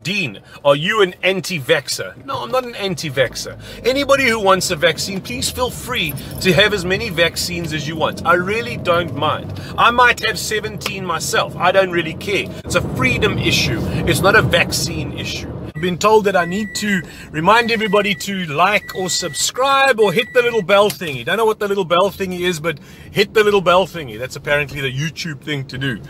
Dean, are you an anti-vaxxer? No, I'm not an anti-vaxxer. Anybody who wants a vaccine, please feel free to have as many vaccines as you want. I really don't mind. I might have 17 myself. I don't really care. It's a freedom issue. It's not a vaccine issue. I've been told that I need to remind everybody to like or subscribe or hit the little bell thingy. Don't know what the little bell thingy is, but hit the little bell thingy. That's apparently the YouTube thing to do.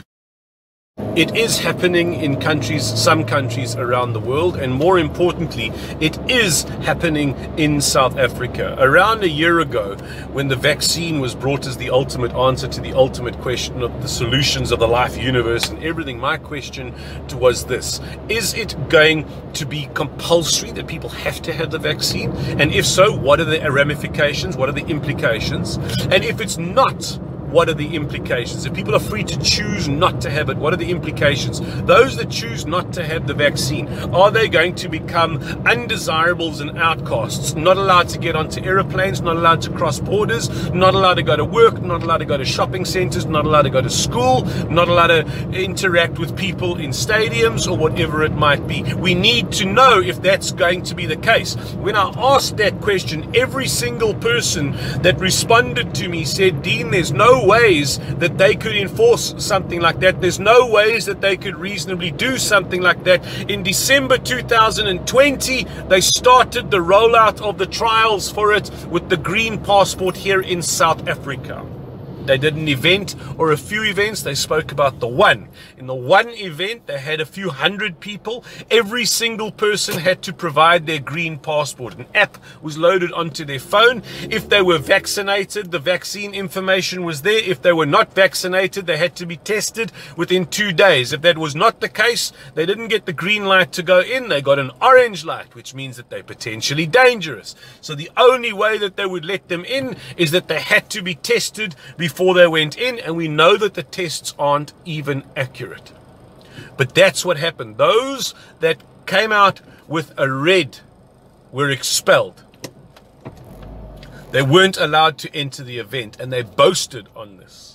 It is happening in countries, some countries around the world, and more importantly, it is happening in South Africa. Around a year ago, when the vaccine was brought as the ultimate answer to the ultimate question of the solutions of the life universe and everything, my question was this: is it going to be compulsory that people have to have the vaccine? And if so, what are the ramifications? What are the implications? And if it's not, what are the implications? If people are free to choose not to have it, what are the implications? Those that choose not to have the vaccine, are they going to become undesirables and outcasts? Not allowed to get onto aeroplanes, not allowed to cross borders, not allowed to go to work, not allowed to go to shopping centers, not allowed to go to school, not allowed to interact with people in stadiums or whatever it might be. We need to know if that's going to be the case. When I asked that question, every single person that responded to me said, Dean, there's no ways that they could enforce something like that. There's no ways that they could reasonably do something like that. In December 2020, they started the rollout of the trials for it with the green passport here in South Africa. They did an event or a few events. They spoke about the one. In the one event, they had a few hundred people. Every single person had to provide their green passport. An app was loaded onto their phone. If they were vaccinated, the vaccine information was there. If they were not vaccinated, they had to be tested within 2 days. If that was not the case, they didn't get the green light to go in. They got an orange light, which means that they're potentially dangerous. So the only way that they would let them in is that they had to be tested before they went in, and we know that the tests aren't even accurate. But that's what happened. Those that came out with a red were expelled. They weren't allowed to enter the event, and they boasted on this.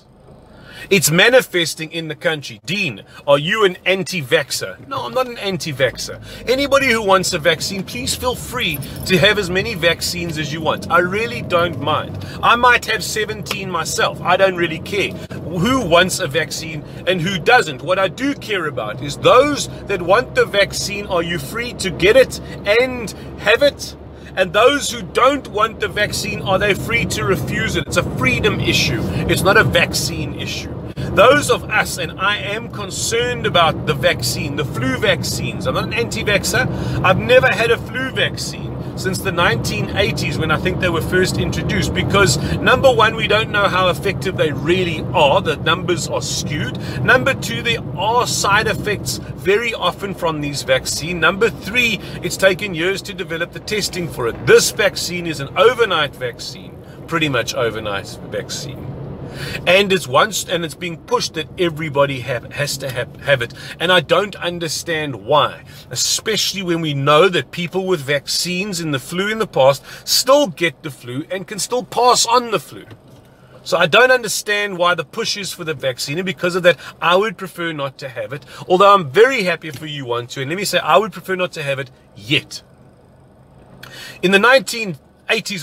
It's manifesting in the country. Dean, are you an anti-vaxxer? No, I'm not an anti-vaxxer. Anybody who wants a vaccine, please feel free to have as many vaccines as you want. I really don't mind. I might have 17 myself. I don't really care who wants a vaccine and who doesn't. What I do care about is those that want the vaccine, are you free to get it and have it? And those who don't want the vaccine, are they free to refuse it? It's a freedom issue. It's not a vaccine issue. Those of us, and I am concerned about the vaccine, the flu vaccines. I'm not an anti-vaxxer. I've never had a flu vaccine since the 1980s, when I think they were first introduced, because number one, we don't know how effective they really are. The numbers are skewed. Number two, there are side effects very often from these vaccines. Number three, it's taken years to develop the testing for it. This vaccine is an overnight vaccine, pretty much overnight vaccine. And it's being pushed that everybody has to have it. And I don't understand why, especially when we know that people with vaccines in the flu in the past still get the flu and can still pass on the flu. So I don't understand why the push is for the vaccine, and because of that, I would prefer not to have it. Although I'm very happy if you want to, and let me say, I would prefer not to have it yet. In the 1980s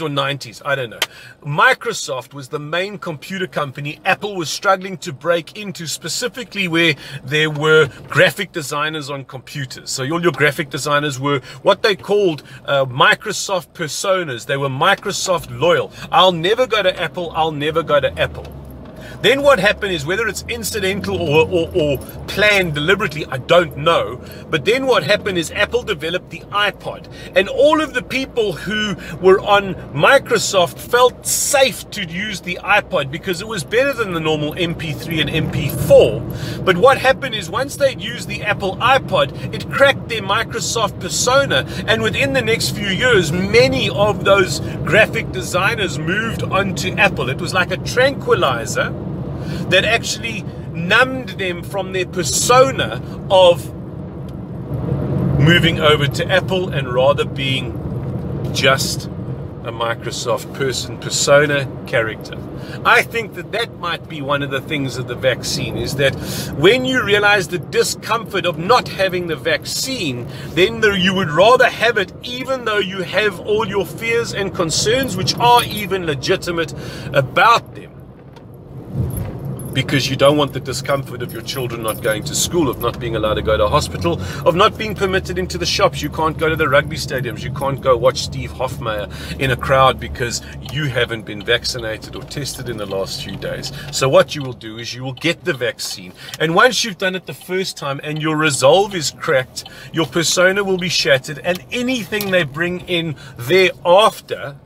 or 90s, I don't know, Microsoft was the main computer company Apple was struggling to break into, specifically where there were graphic designers on computers. So all your graphic designers were what they called Microsoft personas. They were Microsoft loyal. I'll never go to Apple. I'll never go to Apple. Then what happened is, whether it's incidental or planned deliberately, I don't know. But then what happened is Apple developed the iPod. And all of the people who were on Microsoft felt safe to use the iPod because it was better than the normal MP3 and MP4. But what happened is, once they'd used the Apple iPod, it cracked their Microsoft persona. And within the next few years, many of those graphic designers moved on to Apple. It was like a tranquilizer that actually numbed them from their persona of moving over to Apple and rather being just a Microsoft persona character. I think that might be one of the things of the vaccine, is that when you realize the discomfort of not having the vaccine, then you would rather have it, even though you have all your fears and concerns, which are even legitimate about them, because you don't want the discomfort of your children not going to school, of not being allowed to go to hospital, of not being permitted into the shops. You can't go to the rugby stadiums. You can't go watch Steve Hofmeyr in a crowd because you haven't been vaccinated or tested in the last few days. So what you will do is you will get the vaccine. And once you've done it the first time and your resolve is cracked, your persona will be shattered, and anything they bring in thereafter,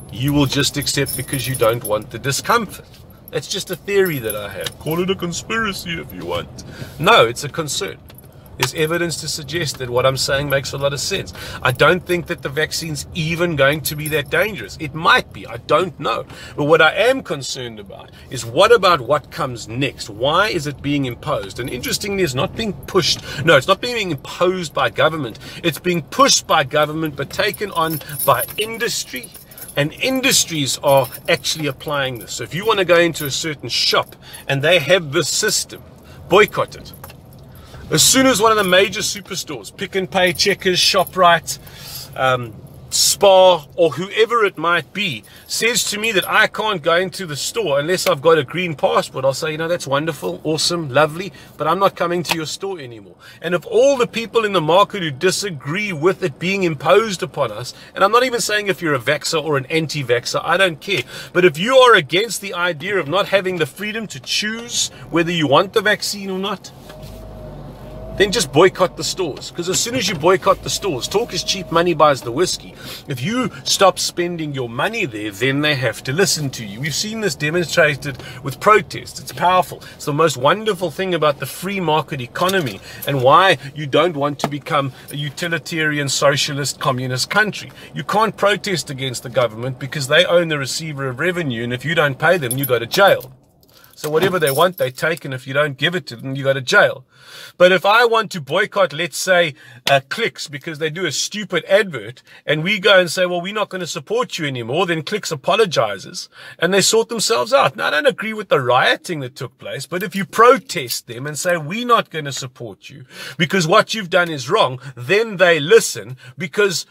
you will just accept because you don't want the discomfort. It's just a theory that I have. Call it a conspiracy if you want. No, it's a concern. There's evidence to suggest that what I'm saying makes a lot of sense. I don't think that the vaccine's even going to be that dangerous. It might be, I don't know. But what I am concerned about is what comes next? Why is it being imposed? And interestingly, it's not being pushed. No, it's not being imposed by government. It's being pushed by government, but taken on by industry. And industries are actually applying this. So if you want to go into a certain shop and they have this system, boycott it. As soon as one of the major superstores, Pick n Pay, Checkers, ShopRite, Spar, or whoever it might be, says to me that I can't go into the store unless I've got a green passport, I'll say, you know, that's wonderful, awesome, lovely, but I'm not coming to your store anymore. And if all the people in the market who disagree with it being imposed upon us, and I'm not even saying if you're a vaxxer or an anti-vaxxer, I don't care, but if you are against the idea of not having the freedom to choose whether you want the vaccine or not, then just boycott the stores. Because as soon as you boycott the stores, talk is cheap, money buys the whiskey. If you stop spending your money there, then they have to listen to you. We've seen this demonstrated with protests. It's powerful. It's the most wonderful thing about the free market economy, and why you don't want to become a utilitarian, socialist, communist country. You can't protest against the government because they own the receiver of revenue, and if you don't pay them, you go to jail. So whatever they want, they take, and if you don't give it to them, you go to jail. But if I want to boycott, let's say, Clicks, because they do a stupid advert, and we go and say, well, we're not going to support you anymore, then Clicks apologizes, and they sort themselves out. Now, I don't agree with the rioting that took place, but if you protest them and say, we're not going to support you because what you've done is wrong, then they listen, because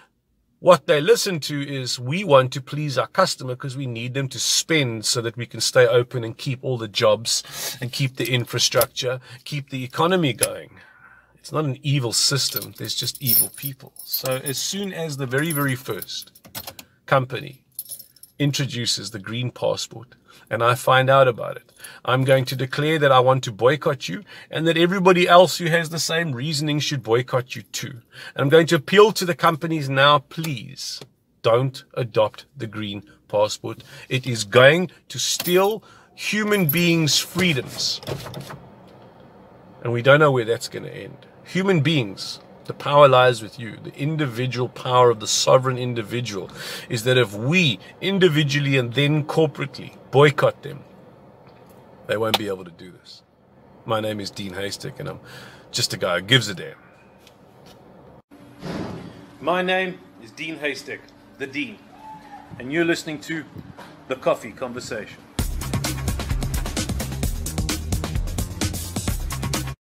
what they listen to is, we want to please our customer because we need them to spend so that we can stay open and keep all the jobs and keep the infrastructure, keep the economy going. It's not an evil system. There's just evil people. So as soon as the very, very first company introduces the green passport and I find out about it, I'm going to declare that I want to boycott you, and that everybody else who has the same reasoning should boycott you too. And I'm going to appeal to the companies now, please don't adopt the green passport. It is going to steal human beings' freedoms. And we don't know where that's going to end. Human beings, the power lies with you. The individual power of the sovereign individual is that if we individually and then corporately boycott them, they won't be able to do this. My name is Dean Haystack, and I'm just a guy who gives a damn. My name is Dean Haystack, the Dean, and you're listening to The Coffee Conversation.